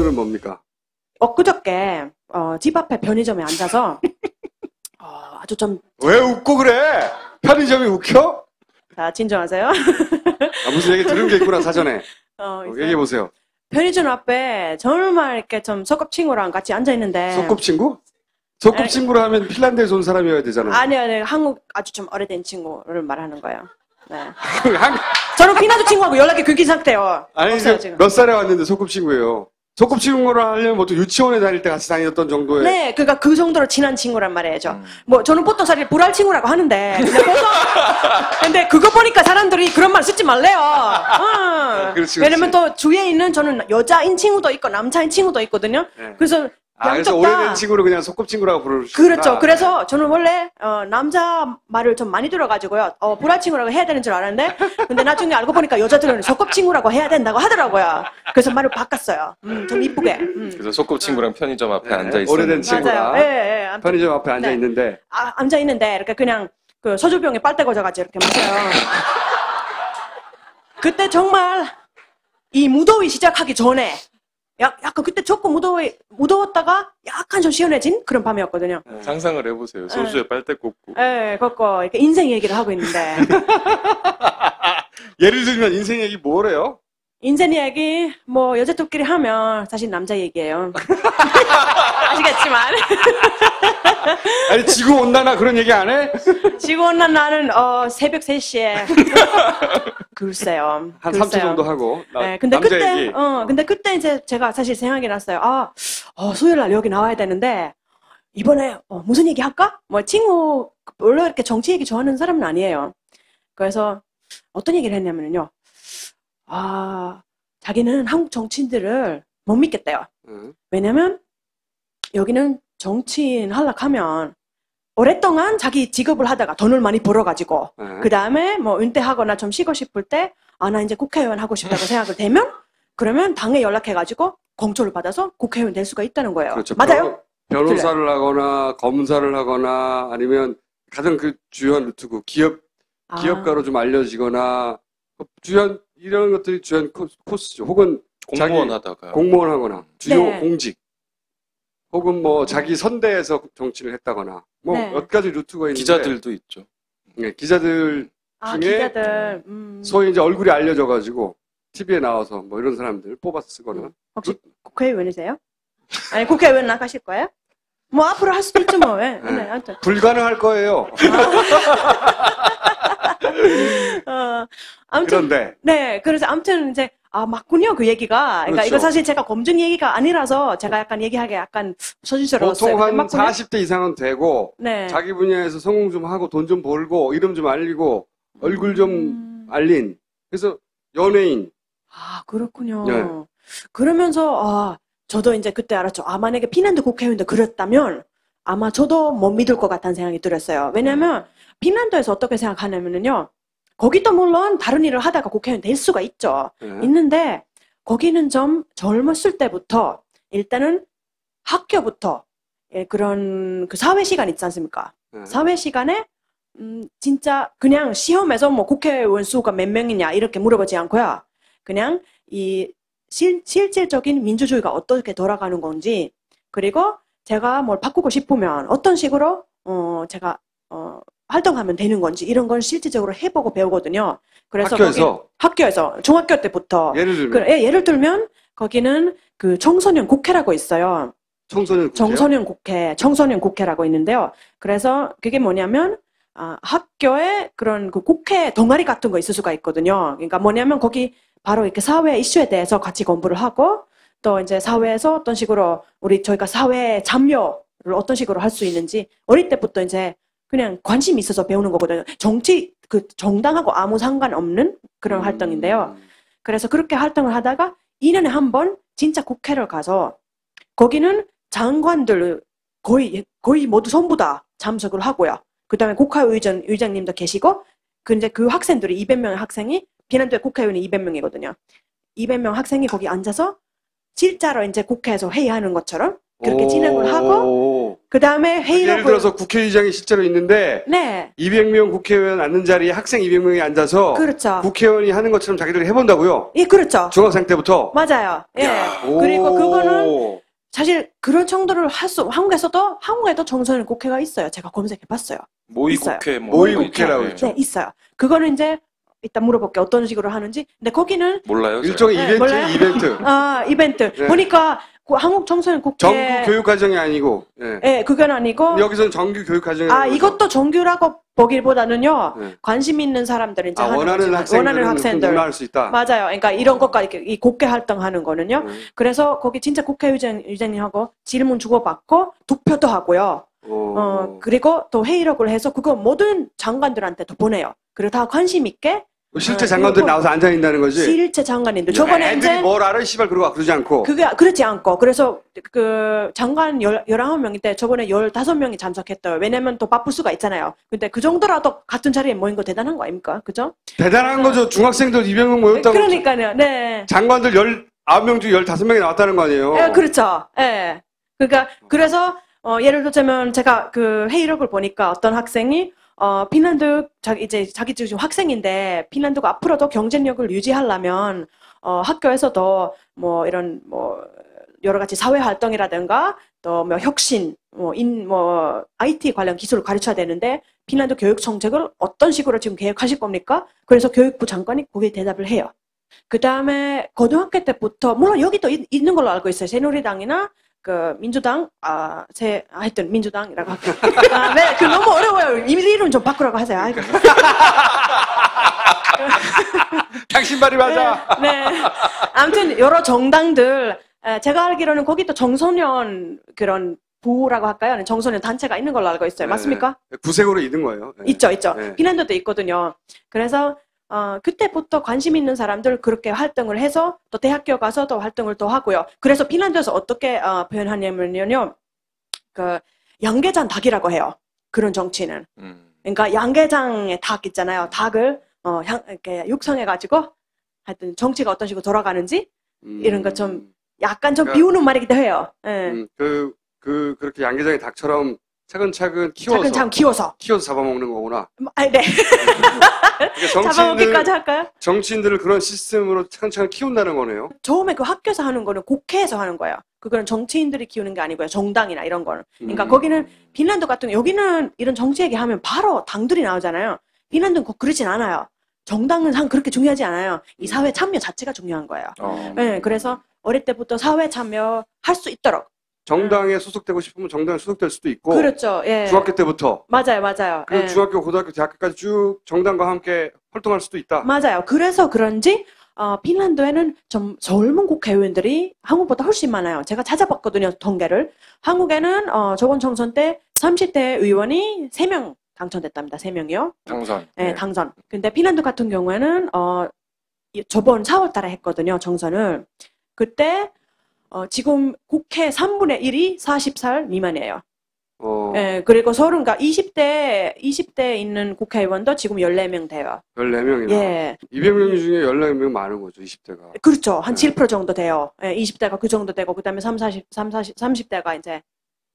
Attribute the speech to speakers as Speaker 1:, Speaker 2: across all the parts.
Speaker 1: 오늘은 뭡니까?
Speaker 2: 엊그저께 집 앞에 편의점에 앉아서 아주 좀
Speaker 1: 왜 웃고 그래? 편의점이 웃겨?
Speaker 2: 자, 진정하세요.
Speaker 1: 무슨 얘기 들은 게 있구나 사전에.
Speaker 2: 있어요.
Speaker 1: 얘기해 보세요.
Speaker 2: 편의점 앞에 정말 이렇게 좀 소꿉친구랑 같이 앉아 있는데.
Speaker 1: 소꿉친구? 소꿉친구라 하면 핀란드에서 온 사람이어야 되잖아.
Speaker 2: 아니요. 한국 아주 좀 오래된 친구를 말하는 거예요. 네. 저는 핀란드 친구하고 연락이 끊긴 상태예요.
Speaker 1: 아니,
Speaker 2: 없어요, 지금.
Speaker 1: 몇 살에 왔는데 소꿉친구예요. 소꿉친구라 하려면 보통 유치원에 다닐 때 같이 다녔던 정도의.
Speaker 2: 네, 그러니까 그 정도로 친한 친구란 말이죠. 뭐 저는 보통 사실 불알 친구라고 하는데, 근데 그거 보니까 사람들이 그런 말 쓰지 말래요.
Speaker 1: 그렇지.
Speaker 2: 왜냐면 또 주위에 있는 저는 여자인 친구도 있고 남자인 친구도 있거든요.
Speaker 1: 네.
Speaker 2: 그래서
Speaker 1: 그래서
Speaker 2: 양쪽 다
Speaker 1: 오래된 친구를 그냥 소꿉친구라고 부르시구나.
Speaker 2: 그렇죠. 그래서 저는 원래 남자 말을 좀 많이 들어가지고요. 불알 친구라고 해야 되는 줄 알았는데, 근데 나중에 알고 보니까 여자들은 소꿉친구라고 해야 된다고 하더라고요. 그래서 말을 바꿨어요. 좀 이쁘게.
Speaker 3: 그래서 소꿉친구랑 편의점 앞에
Speaker 1: 네,
Speaker 3: 앉아 있어요.
Speaker 1: 오래된 친구가
Speaker 2: 맞아요. 네,
Speaker 1: 편의점 앞에 앉아
Speaker 2: 네.
Speaker 1: 있는데.
Speaker 2: 앉아 있는데 이렇게 그냥 그 소주병에 빨대 꽂아가지고 이렇게 마셔요. 그때 정말 이 무더위 시작하기 전에. 약간 그때 조금 무더웠다가 약간 좀 시원해진 그런 밤이었거든요.
Speaker 3: 상상을 해보세요. 소주에 빨대 꽂고.
Speaker 2: 네, 걷고 이렇게 인생 얘기를 하고 있는데.
Speaker 1: 예를 들면 인생 얘기 뭐래요?
Speaker 2: 인생 얘기 뭐 여자들끼리 하면 사실 남자 얘기예요. 아시겠지만.
Speaker 1: 아니 지구온난화 그런 얘기 안 해?
Speaker 2: 지구온난 나는 새벽 3시에 글쎄요.
Speaker 1: 한 3초 정도 하고.
Speaker 2: 네, 근데
Speaker 1: 남자
Speaker 2: 그때
Speaker 1: 얘기.
Speaker 2: 근데 그때 이제 제가 사실 생각이 났어요. 수요일 날 여기 나와야 되는데 이번에 무슨 얘기 할까? 뭐 친구 원래 이렇게 정치 얘기 좋아하는 사람은 아니에요. 그래서 어떤 얘기를 했냐면요. 자기는 한국 정치인들을 못 믿겠대요. 왜냐면 여기는 정치인 하락하면 오랫동안 자기 직업을 하다가 돈을 많이 벌어가지고 그 다음에 뭐 은퇴하거나 좀 쉬고 싶을 때 나 이제 국회의원 하고 싶다고 생각을 되면 그러면 당에 연락해가지고 공초를 받아서 국회의원 될 수가 있다는 거예요.
Speaker 1: 그렇죠.
Speaker 2: 맞아요?
Speaker 1: 변호사를 하거나 검사를 하거나 아니면 가장 그 주요한 루트고 기업가로 좀 알려지거나 이런 것들이 주요한 코스죠. 혹은 공무원 하거나 주요
Speaker 2: 네.
Speaker 1: 공직 혹은 뭐 자기 선대에서 정치를 했다거나 뭐 몇 가지 루트가 있는데
Speaker 3: 기자들도 있죠.
Speaker 1: 네, 기자들 중에
Speaker 2: 기자들
Speaker 1: 소위 이제 얼굴이 알려져가지고 TV에 나와서 뭐 이런 사람들 뽑아서 쓰거나
Speaker 2: 혹시 국회의원이세요? 아니 국회의원 나가실 거예요? 뭐 앞으로 할 수도 있죠 뭐. 왜? 네, 아무튼.
Speaker 1: 불가능할 거예요.
Speaker 2: 아무튼
Speaker 1: 그런데
Speaker 2: 네, 그래서 아무튼 이제 맞군요 그 얘기가. 그러니까
Speaker 1: 그렇죠.
Speaker 2: 이거 사실 제가 검증 얘기가 아니라서 제가 약간 얘기하기 약간 소진스러웠어요.
Speaker 1: 보통 한
Speaker 2: 맞군요?
Speaker 1: 40대 이상은 되고
Speaker 2: 네.
Speaker 1: 자기 분야에서 성공 좀 하고 돈 좀 벌고 이름 좀 알리고 얼굴 좀 알린 그래서 연예인.
Speaker 2: 그렇군요.
Speaker 1: 네.
Speaker 2: 그러면서 저도 이제 그때 알았죠. 만약에 핀란드 국회의원도 그랬다면 아마 저도 못 믿을 것 같다는 생각이 들었어요. 왜냐면 핀란드에서 어떻게 생각하냐면요. 거기도 물론 다른 일을 하다가 국회의원 될 수가 있죠. 있는데 거기는 좀 젊었을 때부터 일단은 학교부터 그런 그 사회 시간 있지 않습니까? 사회 시간에 진짜 그냥 시험에서 뭐 국회의원 수가 몇 명이냐 이렇게 물어보지 않고요. 그냥 이 실질적인 민주주의가 어떻게 돌아가는 건지 그리고 제가 뭘 바꾸고 싶으면 어떤 식으로 제가 활동하면 되는 건지 이런 걸 실질적으로 해보고 배우거든요. 그래서 학교에서 중학교 때부터 예를 들면 거기는 그 청소년 국회라고 있어요. 청소년 국회라고 있는데요. 그래서 그게 뭐냐면 학교에 그런 그 국회 동아리 같은 거 있을 수가 있거든요. 그러니까 뭐냐면 거기 바로 이렇게 사회 이슈에 대해서 같이 공부를 하고 또 이제 사회에서 어떤 식으로 저희가 사회 참여를 어떤 식으로 할 수 있는지 어릴 때부터 이제 그냥 관심이 있어서 배우는 거거든요. 그 정당하고 아무 상관없는 그런 활동인데요. 그래서 그렇게 활동을 하다가 2년에 한 번 진짜 국회를 가서 거기는 장관들 거의 모두 전부 다 참석을 하고요. 그 다음에 국회의장님도 계시고 근데 그 학생들이 200명의 학생이 핀란드의 국회의원이 200명이거든요. 200명 학생이 거기 앉아서 진짜로 이제 국회에서 회의하는 것처럼 그렇게 진행을 하고 그 다음에
Speaker 1: 예를
Speaker 2: 회의록을
Speaker 1: 들어서 국회의장이 실제로 있는데
Speaker 2: 네,
Speaker 1: 200명 국회의원 앉는 자리에 학생 200명이 앉아서
Speaker 2: 그렇죠.
Speaker 1: 국회의원이 하는 것처럼 자기들이 해본다고요?
Speaker 2: 예, 그렇죠.
Speaker 1: 중학생 때부터?
Speaker 2: 맞아요. 예. 그리고 그거는 사실 그런 정도를 한국에도 정서는 국회가 있어요. 제가 검색해봤어요. 있어요.
Speaker 3: 모의국회,
Speaker 1: 모의국회라고
Speaker 3: 있죠.
Speaker 2: 네, 있어요. 그거는 이제 이따 물어볼게 어떤 식으로 하는지. 근데 거기는
Speaker 3: 몰라요. 제가.
Speaker 1: 일종의
Speaker 2: 네,
Speaker 1: 이벤트,
Speaker 2: 몰라요?
Speaker 1: 이벤트.
Speaker 2: 이벤트.
Speaker 1: 네.
Speaker 2: 보니까 그 한국 청소년 국회
Speaker 1: 정규 교육 과정이 아니고. 예.
Speaker 2: 예, 그건 아니고
Speaker 1: 여기서는 정규 교육 과정이
Speaker 2: 이것도 정규라고 보기보다는요.
Speaker 1: 네.
Speaker 2: 관심 있는 사람들은 이제 하는
Speaker 1: 원하는
Speaker 2: 거지만, 원하는
Speaker 1: 학생들은 문화할 수 있다.
Speaker 2: 맞아요. 그러니까 이런 것과 이렇게 이 국회 활동하는 거는요.
Speaker 1: 네.
Speaker 2: 그래서 거기 진짜 국회의장님하고 질문 주고받고 투표도 하고요. 그리고 또 회의록을 해서 그거 모든 장관들한테 또 보내요. 그리고 다 관심 있게
Speaker 1: 실제 장관들이 나와서 앉아 있다는 거지.
Speaker 2: 실제 장관인데 저번에
Speaker 1: 애들이
Speaker 2: 이제
Speaker 1: 뭘 알아 씨발 그러지 않고.
Speaker 2: 그게 그렇지 않고 그래서 그 장관 19명인데 저번에 15명이 참석했어요. 왜냐면 또 바쁠 수가 있잖아요. 근데 그 정도라도 같은 자리에 모인 거 대단한 거 아닙니까? 그죠?
Speaker 1: 대단한 거죠. 중학생들 200명 모였다고.
Speaker 2: 그러니까요. 네.
Speaker 1: 장관들 19명 중 15명이 나왔다는 거 아니에요.
Speaker 2: 예, 그렇죠. 예. 그러니까 그래서 예를 들자면 제가 그 회의록을 보니까 어떤 학생이 핀란드 자기 지금 학생인데 핀란드가 앞으로도 경쟁력을 유지하려면 학교에서도 뭐 이런 뭐 여러 가지 사회 활동이라든가 또 뭐 혁신 IT 관련 기술을 가르쳐야 되는데 핀란드 교육 정책을 어떤 식으로 지금 계획하실 겁니까? 그래서 교육부 장관이 거기에 대답을 해요. 그 다음에 고등학교 때부터 물론 여기도 있는 걸로 알고 있어요. 새누리당이나 그 민주당 하여튼 민주당이라고 할게요. 네, 그 너무 어려워요. 이름 좀 바꾸라고 하세요. 아이고.
Speaker 1: 당신 말이 맞아.
Speaker 2: 네. 아무튼 여러 정당들 제가 알기로는 거기도 청소년 그런 부라고 할까요? 청소년 단체가 있는 걸로 알고 있어요. 맞습니까?
Speaker 1: 구색으로 있는 거예요. 네.
Speaker 2: 있죠.
Speaker 1: 네.
Speaker 2: 핀란드도 있거든요. 그래서 그때부터 관심 있는 사람들 그렇게 활동을 해서 또 대학교 가서 또 활동을 또 하고요. 그래서 핀란드에서 어떻게 표현하냐면요. 그 양계장 닭이라고 해요. 그런 정치는. 그러니까 양계장의 닭 있잖아요. 닭을 이렇게 육성해가지고 하여튼 정치가 어떤 식으로 돌아가는지 이런 거 좀 약간 좀
Speaker 1: 그러니까,
Speaker 2: 비우는 말이기도 해요. 네.
Speaker 1: 그렇게 양계장의 닭처럼 차근차근 키워서
Speaker 2: 차근차근 키워서
Speaker 1: 잡아먹는 거구나.
Speaker 2: 네.
Speaker 1: 그러니까
Speaker 2: 잡아먹기까지 할까요?
Speaker 1: 정치인들을 그런 시스템으로 차근차근 키운다는 거네요.
Speaker 2: 처음에 그 학교에서 하는 거는 국회에서 하는 거예요. 그거는 정치인들이 키우는 게 아니고요. 정당이나 이런 거는. 그러니까 거기는 핀란드 같은 경우 여기는 이런 정치 얘기하면 바로 당들이 나오잖아요. 핀란드는 그렇진 않아요. 정당은 그렇게 중요하지 않아요. 이 사회 참여 자체가 중요한 거예요. 네, 그래서 어릴 때부터 사회 참여할 수 있도록.
Speaker 1: 정당에 소속되고 싶으면 정당에 소속될 수도 있고.
Speaker 2: 그렇죠. 예.
Speaker 1: 중학교 때부터.
Speaker 2: 맞아요.
Speaker 1: 그리고
Speaker 2: 예.
Speaker 1: 중학교, 고등학교, 대학교까지 쭉 정당과 함께 활동할 수도 있다.
Speaker 2: 맞아요. 그래서 그런지 핀란드에는 좀 젊은 국회의원들이 한국보다 훨씬 많아요. 제가 찾아봤거든요. 통계를. 한국에는 저번 총선 때 30대 의원이 3명 당선됐답니다. 3명이요.
Speaker 3: 당선.
Speaker 2: 네, 당선. 근데 핀란드 같은 경우에는 저번 4월 달에 했거든요. 정선을. 그때 지금 국회 3분의 1이 40살 미만이에요. 예, 그리고 그러니까 20대 있는 국회의원도 지금 14명 돼요.
Speaker 1: 14명이나.
Speaker 2: 예.
Speaker 1: 200명 중에 14명 많은 거죠, 20대가.
Speaker 2: 그렇죠. 한 7% 정도 돼요. 예, 20대가 그 정도 되고, 그 다음에 30대가 이제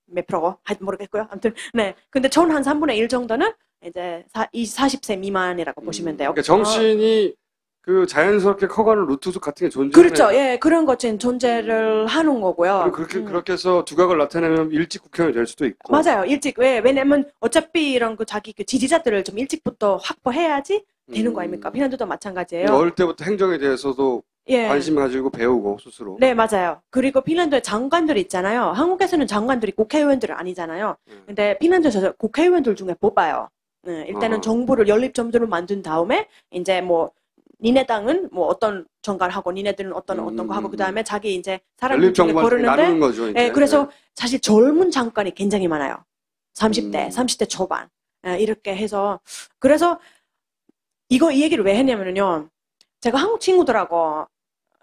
Speaker 2: 몇 프로고? 하여튼 모르겠고요. 아무튼, 네. 근데 전 한 3분의 1 정도는 이제 40세 미만이라고 보시면 돼요.
Speaker 1: 그러니까 정치인이 그 자연스럽게 커가는 루트 같은 게 존재해요.
Speaker 2: 그렇죠. 예, 그런 것은 존재를 하는 거고요.
Speaker 1: 그렇게 해서 두각을 나타내면 일찍 국회의원이 될 수도 있고.
Speaker 2: 맞아요. 일찍. 왜냐면 어차피 이런 자기 지지자들을 좀 일찍부터 확보해야지 되는 거 아닙니까? 핀란드도 마찬가지예요.
Speaker 1: 어릴 때부터 행정에 대해서도
Speaker 2: 예.
Speaker 1: 관심 가지고 배우고 스스로.
Speaker 2: 네, 맞아요. 그리고 핀란드에 장관들 있잖아요. 한국에서는 장관들이 국회의원들은 아니잖아요. 근데 핀란드에서 국회의원들 중에 뽑아요. 일단은 정부를 연립정부를 만든 다음에 이제 뭐 니네 당은 뭐 어떤 정관하고 니네들은 어떤 거 하고 그 다음에 자기 이제 사람들 중에 고르는데
Speaker 1: 거죠,
Speaker 2: 예, 그래서 사실 젊은 장관이 굉장히 많아요. 30대 초반 이렇게 해서 그래서 이 얘기를 왜 했냐면요. 제가 한국 친구들하고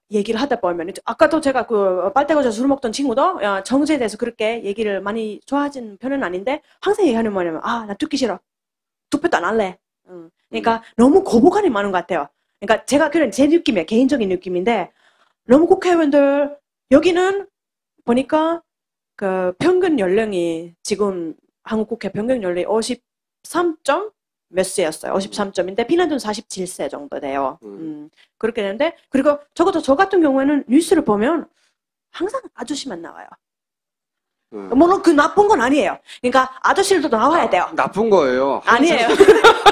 Speaker 2: 얘기를 하다 보면 아까도 제가 그 빨대고에서 술 먹던 친구도 정치에 대해서 그렇게 얘기를 많이 좋아하진 편은 아닌데 항상 얘기하는 뭐냐면 나 듣기 싫어. 투표도 안 할래. 그러니까 너무 거부감이 많은 것 같아요. 그러니까 제가 그런 제 느낌이에요. 개인적인 느낌인데 너무 국회의원들 여기는 보니까 그 평균 연령이 지금 한국 국회 평균 연령이 53점 몇 세였어요. 53점인데 핀란드는 47세 정도 돼요. 그렇게 되는데 그리고 적어도 저 같은 경우에는 뉴스를 보면 항상 아저씨만 나와요. 물론 그 나쁜 건 아니에요. 그러니까 아저씨들도 나와야 돼요.
Speaker 1: 나쁜 거예요.
Speaker 2: 아니에요.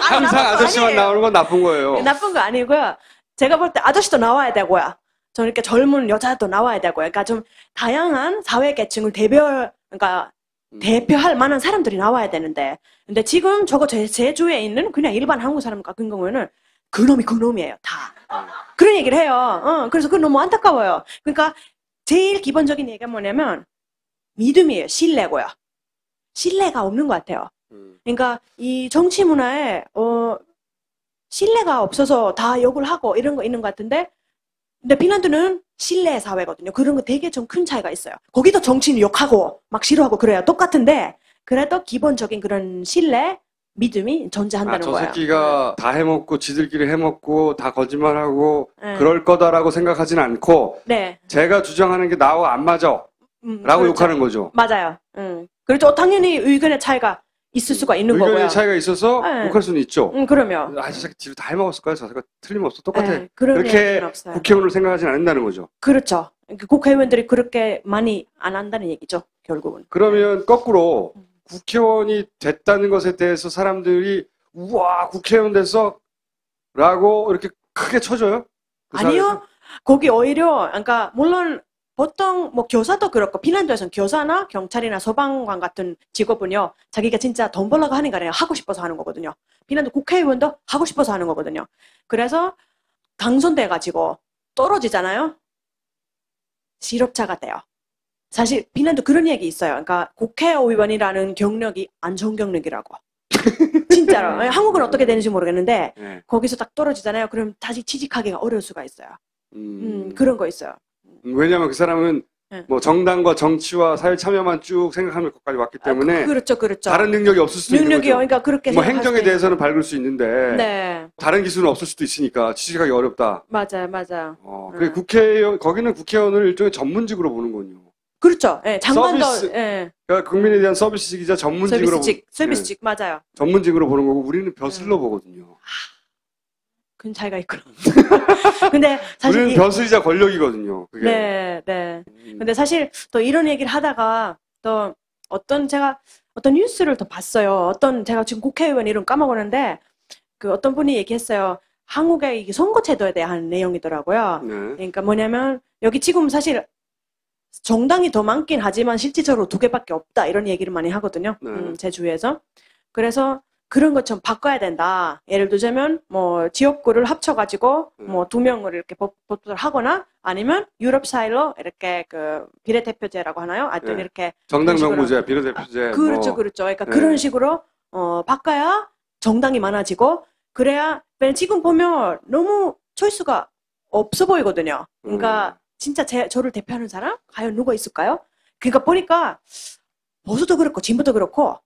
Speaker 1: 항상 아저씨만 나오는 건 나쁜 거예요.
Speaker 2: 나쁜 거 아니고요. 제가 볼 때 아저씨도 나와야 되고요. 저 이렇게 젊은 여자도 나와야 되고요. 그러니까 좀 다양한 사회 계층을 그러니까 대표할 만한 사람들이 나와야 되는데, 근데 지금 저거 제 주위에 있는 그냥 일반 한국 사람 같은 경우에는 그놈이 그놈이에요, 다. 그런 얘기를 해요. 그래서 그건 너무 안타까워요. 그러니까 제일 기본적인 얘기가 뭐냐면 믿음이에요, 신뢰고요. 신뢰가 없는 것 같아요. 그러니까 이 정치 문화에 신뢰가 없어서 다 욕을 하고 이런 거 있는 것 같은데, 근데 핀란드는 신뢰 사회거든요. 그런 거 되게 좀 큰 차이가 있어요. 거기도 정치인 욕하고 막 싫어하고 그래요. 똑같은데 그래도 기본적인 그런 신뢰, 믿음이 존재한다는
Speaker 1: 저
Speaker 2: 거예요.
Speaker 1: 새끼가 다 해먹고 지들끼리 해먹고 다 거짓말하고
Speaker 2: 네.
Speaker 1: 그럴 거다라고 생각하진 않고
Speaker 2: 네.
Speaker 1: 제가 주장하는 게 나와 안 맞아 라고
Speaker 2: 그렇죠.
Speaker 1: 욕하는 거죠.
Speaker 2: 맞아요. 그렇죠. 당연히 의견의 차이가 있을 수가 있는 거고요.
Speaker 1: 의견의 차이가 있어서
Speaker 2: 네.
Speaker 1: 욕할 수는 있죠.
Speaker 2: 그러면.
Speaker 1: 저 새끼 뒤로 다 해먹었을 거야. 저 새끼가 틀림없어. 똑같아.
Speaker 2: 네, 그런
Speaker 1: 그렇게
Speaker 2: 얘기는 없어요.
Speaker 1: 국회의원을 생각하진 않는다는 거죠.
Speaker 2: 그렇죠. 국회의원들이 그렇게 많이 안 한다는 얘기죠. 결국은.
Speaker 1: 그러면 거꾸로 국회의원이 됐다는 것에 대해서 사람들이 우와 국회의원 됐어 라고 이렇게 크게 쳐줘요? 그
Speaker 2: 아니요.
Speaker 1: 사회에서?
Speaker 2: 거기 오히려, 그러니까, 물론, 보통, 뭐, 교사도 그렇고, 핀란드에서는 교사나 경찰이나 소방관 같은 직업은요, 자기가 진짜 돈 벌려고 하는 게 아니라 하고 싶어서 하는 거거든요. 핀란드 국회의원도 하고 싶어서 하는 거거든요. 그래서, 당선돼가지고, 떨어지잖아요? 실업자가 돼요. 사실, 핀란드 그런 얘기 있어요. 그러니까, 국회의원이라는 경력이 안 좋은 경력이라고. 진짜로. 한국은 어떻게 되는지 모르겠는데,
Speaker 1: 네.
Speaker 2: 거기서 딱 떨어지잖아요. 그럼 다시 취직하기가 어려울 수가 있어요. 그런 거 있어요.
Speaker 1: 왜냐면 그 사람은
Speaker 2: 네.
Speaker 1: 뭐 정당과 정치와 사회 참여만 쭉 생각하면 거기까지 왔기 때문에
Speaker 2: 그렇죠.
Speaker 1: 다른 능력이 없을 수도 있는
Speaker 2: 능력이요.
Speaker 1: 거죠.
Speaker 2: 그러니까 그렇게
Speaker 1: 뭐
Speaker 2: 생각할
Speaker 1: 행정에
Speaker 2: 수도
Speaker 1: 대해서는
Speaker 2: 있고.
Speaker 1: 밝을 수 있는데
Speaker 2: 네,
Speaker 1: 다른 기술은 없을 수도 있으니까 취직하기 어렵다.
Speaker 2: 맞아요.
Speaker 1: 그 국회의원 거기는 국회의원을 일종의 전문직으로 보는군요.
Speaker 2: 그렇죠. 예, 장관도,
Speaker 1: 서비스.
Speaker 2: 예,
Speaker 1: 그러니까 국민에 대한 서비스직이자 전문직으로
Speaker 2: 서비스직, 맞아요.
Speaker 1: 전문직으로 보는 거고 우리는 벼슬로 보거든요.
Speaker 2: 큰 차이가 있구나. 근데 사실
Speaker 1: 우리는 벼슬이자 권력이거든요. 그게.
Speaker 2: 네. 근데 사실 또 이런 얘기를 하다가 또 제가 어떤 뉴스를 또 봤어요. 제가 지금 국회의원 이름 까먹었는데 그 어떤 분이 얘기했어요. 한국의 이 선거제도에 대한 내용이더라고요.
Speaker 1: 네.
Speaker 2: 그러니까 뭐냐면 여기 지금 사실 정당이 더 많긴 하지만 실질적으로 2개밖에 없다 이런 얘기를 많이 하거든요.
Speaker 1: 네.
Speaker 2: 제 주위에서. 그래서 그런 것 좀 바꿔야 된다. 예를 들자면 뭐 지역구를 합쳐가지고 뭐 2명을 이렇게 법도를 하거나 아니면 유럽 스타일로 이렇게 그 비례대표제라고 하나요? 하여튼
Speaker 1: 네.
Speaker 2: 이렇게
Speaker 1: 정당
Speaker 2: 그런 식으로.
Speaker 1: 명부제, 비례대표제.
Speaker 2: 그렇죠,
Speaker 1: 뭐.
Speaker 2: 그렇죠. 그러니까
Speaker 1: 네.
Speaker 2: 그런 식으로 바꿔야 정당이 많아지고 그래야 왜냐면 지금 보면 너무 초이스가 없어 보이거든요. 그러니까 진짜 저를 대표하는 사람 과연 누가 있을까요? 그러니까 보니까 보수도 그렇고 진보도 그렇고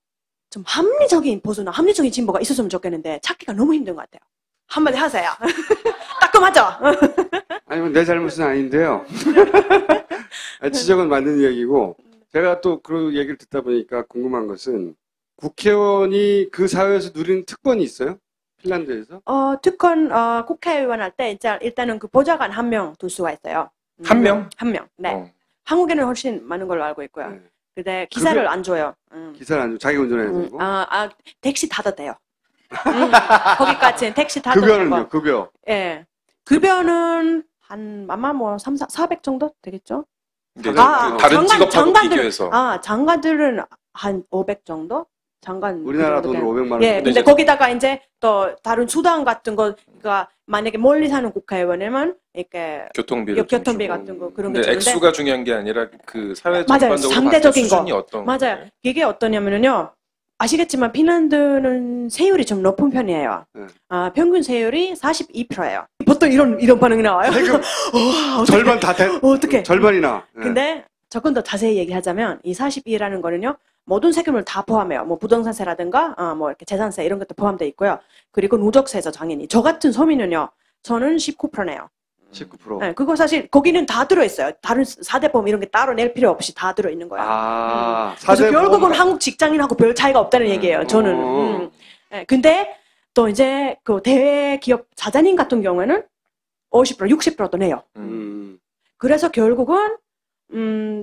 Speaker 2: 좀 합리적인 보수나 합리적인 진보가 있었으면 좋겠는데 찾기가 너무 힘든 것 같아요. 한마디 하세요. 따끔하죠?
Speaker 1: 아니면 내 잘못은 아닌데요. 지적은 맞는 이야기고 제가 또 그 얘기를 듣다 보니까 궁금한 것은 국회의원이 그 사회에서 누리는 특권이 있어요? 핀란드에서?
Speaker 2: 특권 국회의원 할 때 일단은 그 보좌관 1명 둘 수가 있어요.
Speaker 3: 한 명?
Speaker 2: 한 명. 네. 한국에는 훨씬 많은 걸로 알고 있고요.
Speaker 1: 네.
Speaker 2: 근데 기사를
Speaker 1: 급여?
Speaker 2: 안 줘요.
Speaker 1: 기사를 안 줘. 자기 운전해야 되고.
Speaker 2: 택시 타도 돼요. 거기까지는 택시 타도
Speaker 1: 급여는요?
Speaker 2: 되고.
Speaker 1: 급여.
Speaker 2: 예. 급여는 아마 뭐 400 정도 되겠죠?
Speaker 3: 이제
Speaker 2: 아,
Speaker 3: 그 다른
Speaker 2: 장관-
Speaker 3: 직업하고
Speaker 2: 장관들은-
Speaker 3: 비교해서.
Speaker 2: 장관들은 한 500 정도? 장관.
Speaker 1: 우리나라
Speaker 2: 그 정도
Speaker 1: 돈으로 500만 원.
Speaker 2: 예,
Speaker 3: 근데
Speaker 2: 근데
Speaker 3: 이제-
Speaker 2: 거기다가 이제 또 다른 수당 같은 거, 그러니까 만약에 멀리 사는 국회의원이면 이렇게
Speaker 3: 교통비를 좀
Speaker 2: 교통비
Speaker 3: 주고.
Speaker 2: 같은 거 그런 게
Speaker 3: 근데
Speaker 2: 주는데
Speaker 3: 액수가 중요한 게 아니라 그 사회
Speaker 2: 맞아요.
Speaker 3: 전반적으로
Speaker 2: 상대적인
Speaker 3: 봤을 때
Speaker 2: 거.
Speaker 3: 수준이 어떤
Speaker 2: 맞아요.
Speaker 3: 건가요?
Speaker 2: 이게 어떠냐면요. 아시겠지만 핀란드는 세율이 좀 높은 편이에요.
Speaker 1: 네.
Speaker 2: 평균 세율이 42%예요. 보통 이런 반응이 나와요.
Speaker 1: 세금
Speaker 2: 우와,
Speaker 1: 절반 다 돼.
Speaker 2: 어떻게?
Speaker 1: 절반이나. 네.
Speaker 2: 근데 조금 더 자세히 얘기하자면 이 42라는 거는요. 모든 세금을 다 포함해요. 뭐 부동산세라든가 뭐 이렇게 재산세 이런 것도 포함되어 있고요. 그리고 누적세죠, 당연히. 저 같은 서민은요. 저는 19%네요.
Speaker 1: 19%.
Speaker 2: 네, 그거 사실 거기는 다 들어있어요. 다른 4대 보험 이런 게 따로 낼 필요 없이 다 들어있는 거예요.
Speaker 1: 아,
Speaker 2: 그래서
Speaker 1: 4대
Speaker 2: 결국은
Speaker 1: 보험.
Speaker 2: 한국 직장인하고 별 차이가 없다는 얘기예요. 저는. 네, 근데 또 이제 그 대기업 사장님 같은 경우에는 50%, 60%도 내요. 그래서 결국은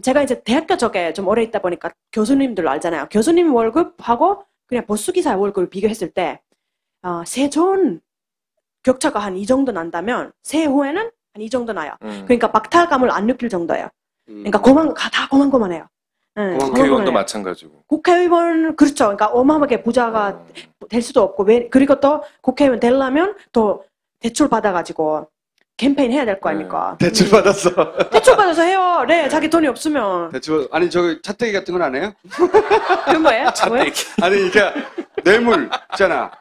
Speaker 2: 제가 이제 대학교 쪽에 좀 오래 있다 보니까 교수님들 알잖아요. 교수님 월급하고 그냥 보수기사 월급을 비교했을 때 세전 격차가 한 이 정도 난다면 세후에는 한 이 정도 나요. 그러니까 박탈감을 안 느낄 정도예요. 그러니까 다 고만고만해요. 네,
Speaker 3: 국회의원도 마찬가지고.
Speaker 2: 국회의원 그렇죠. 그러니까 어마어마하게 부자가 될 수도 없고 그리고 또 국회의원 되려면 또 대출 받아가지고 캠페인 해야 될 거 아닙니까?
Speaker 1: 대출 받았어.
Speaker 2: 대출 받아서 해요. 네, 자기 돈이 없으면.
Speaker 1: 대출, 아니, 저기, 차떼기 같은 건 안 해요?
Speaker 2: 그런 거예요?
Speaker 3: 차떼기.
Speaker 1: 아니, 그러니까, 뇌물 있잖아.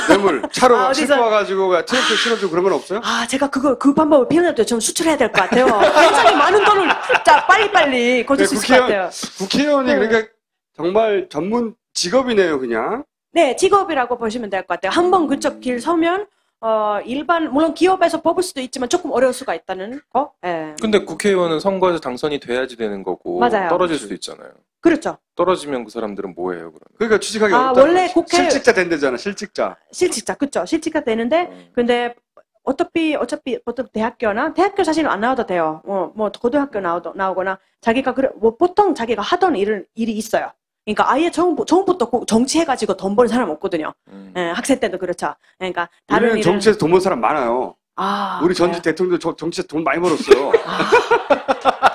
Speaker 1: 뇌물. 차로 싣고 와가지고, 트렁크에 실어주고 그런 건 없어요?
Speaker 2: 제가 그 방법을 피해내도 좀 수출해야 될 것 같아요. 굉장히 많은 돈을 진짜 빨리빨리 거둘 수 있을 것 같아요.
Speaker 1: 국회의원이 그러니까 정말 전문 직업이네요, 그냥.
Speaker 2: 네, 직업이라고 보시면 될 것 같아요. 한번 그쪽 길 서면, 물론 기업에서 뽑을 수도 있지만 조금 어려울 수가 있다는 거? 예.
Speaker 3: 근데 국회의원은 선거에서 당선이 돼야지 되는 거고.
Speaker 2: 맞아요.
Speaker 3: 떨어질 수도 있잖아요.
Speaker 2: 그렇죠.
Speaker 3: 떨어지면 그 사람들은 뭐 해요, 그러면?
Speaker 1: 그러니까 취직하기 어렵다.
Speaker 2: 원래
Speaker 1: 실직자 된대잖아, 실직자.
Speaker 2: 실직자, 그쵸. 실직자 되는데, 근데, 어차피, 보통 대학교 사실은 안 나와도 돼요. 뭐, 고등학교 나오거나, 자기가, 보통 자기가 하던 일이 있어요. 그러니까 아예 처음부터 정치해가지고 돈 버는 사람 없거든요. 예, 학생 때도 그렇죠. 그러니까, 다른
Speaker 1: 우리는 정치에서 돈 버는 사람 많아요. 우리 전직 대통령도 정치에서 돈 많이 벌었어요.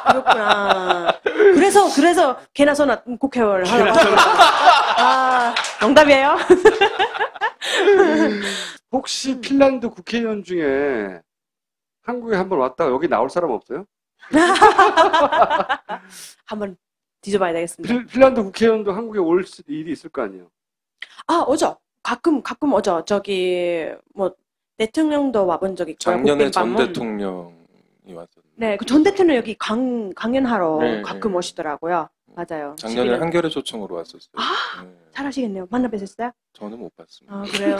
Speaker 2: 그렇구나. 그래서 개나 소나 국회의원을 하라고. 농담이에요?
Speaker 1: 혹시 핀란드 국회의원 중에 한국에 한번 왔다가 여기 나올 사람 없어요?
Speaker 2: 한번 뒤져봐야 되겠습니다.
Speaker 1: 핀란드 국회의원도 한국에 올 일이 있을 거 아니에요?
Speaker 2: 오죠. 가끔 오죠. 뭐 대통령도 와본 적 있고요.
Speaker 3: 작년에 전
Speaker 2: 국빈방문.
Speaker 3: 대통령이 왔었는데.
Speaker 2: 네, 그 전 대통령 여기 강연하러
Speaker 3: 네,
Speaker 2: 가끔
Speaker 3: 네.
Speaker 2: 오시더라고요. 맞아요.
Speaker 3: 작년에
Speaker 2: 11년.
Speaker 3: 한겨레 초청으로 왔었어요. 네.
Speaker 2: 잘하시겠네요. 만나 뵈셨어요?
Speaker 3: 저는 못 봤습니다.
Speaker 2: 그래요.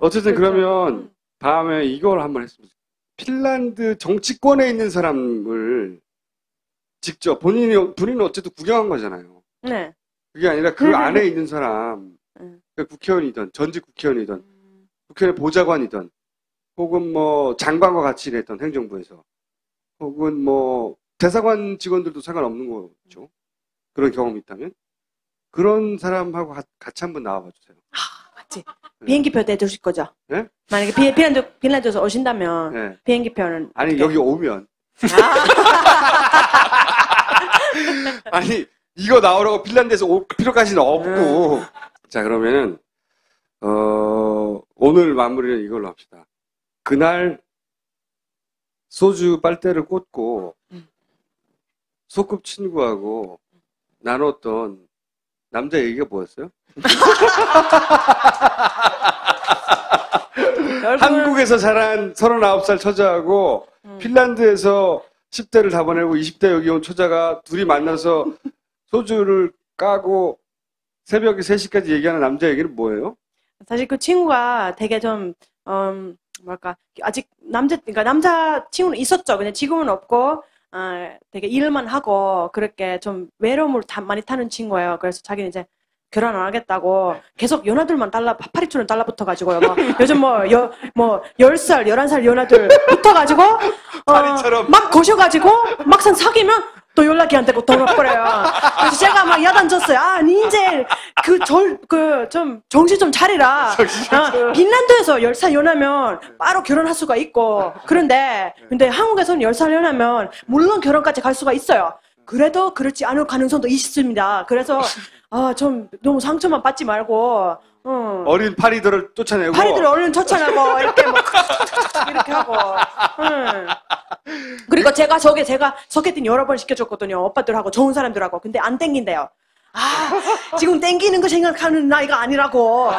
Speaker 1: 어쨌든
Speaker 2: 그렇죠.
Speaker 1: 그러면 다음에 이걸 한번 했으면 좋겠어요. 핀란드 정치권에 있는 사람을 직접 본인은 어쨌든 구경한 거잖아요.
Speaker 2: 네.
Speaker 1: 그게 아니라 그 안에 있는 사람, 그러니까 국회의원이든 전직 국회의원이든 국회의원 보좌관이든 혹은 뭐 장관과 같이 일했던 행정부에서 혹은 뭐 대사관 직원들도 상관없는 거죠. 그런 경험이 있다면 그런 사람하고 같이 한번 나와봐 주세요.
Speaker 2: 맞지. 비행기표 내주실 거죠?
Speaker 1: 네?
Speaker 2: 만약에 핀란드에서 오신다면
Speaker 1: 네.
Speaker 2: 비행기표는
Speaker 1: 아니
Speaker 2: 어떻게?
Speaker 1: 여기 오면 아니 이거 나오라고 핀란드에서 올 필요까지는 없고 자 그러면은 오늘 마무리는 이걸로 합시다. 그날 소주 빨대를 꽂고 소꿉친구하고 나눴던 남자 얘기가 뭐였어요? 한국에서 자란 39살 처자하고 핀란드에서 10대를 다 보내고 20대 여기 온 처자가 둘이 만나서 소주를 까고 새벽에 3시까지 얘기하는 남자 얘기는 뭐예요?
Speaker 2: 사실 그 친구가 되게 좀 아직 남자 친구는 있었죠. 근데 지금은 없고 되게 일만 하고 그렇게 좀 외로움을 많이 타는 친구예요. 그래서 자기는 이제 결혼 안 하겠다고 계속 연하들만 파파리처럼 달라붙어가지고요. 요즘 10살, 11살 연하들 붙어가지고
Speaker 1: 파리처럼.
Speaker 2: 막 거셔가지고 막상 사귀면 또 연락이 안 되고 돈 없고래요. 그래서 제가 막 야단쳤어요. 니 이제 좀 정신 좀 차리라. 핀란드에서 10살 연하면 바로 결혼할 수가 있고 근데 한국에서는 10살 연하면 물론 결혼까지 갈 수가 있어요. 그래도 그렇지 않을 가능성도 있습니다. 그래서 좀 너무 상처만 받지 말고
Speaker 1: 어린 파리들을 쫓아내고
Speaker 2: 파리들 얼른 쫓아내고 이렇게 이렇게 하고 그리고 제가 소개팅 여러 번 시켜줬거든요. 오빠들하고 좋은 사람들하고. 근데 안 땡긴대요. 지금 땡기는 거 생각하는 나이가 아니라고.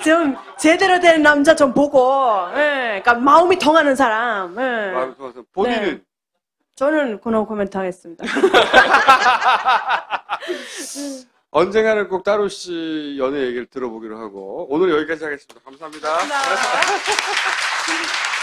Speaker 2: 좀 제대로 된 남자 좀 보고, 그러니까 마음이 통하는 사람.
Speaker 1: 마음이 좋아서 본인은
Speaker 2: 네. 저는 코너 코멘트 하겠습니다.
Speaker 1: 언젠가는 꼭 따로 씨 연애 얘기를 들어보기로 하고 오늘 여기까지 하겠습니다. 감사합니다.
Speaker 2: 감사합니다.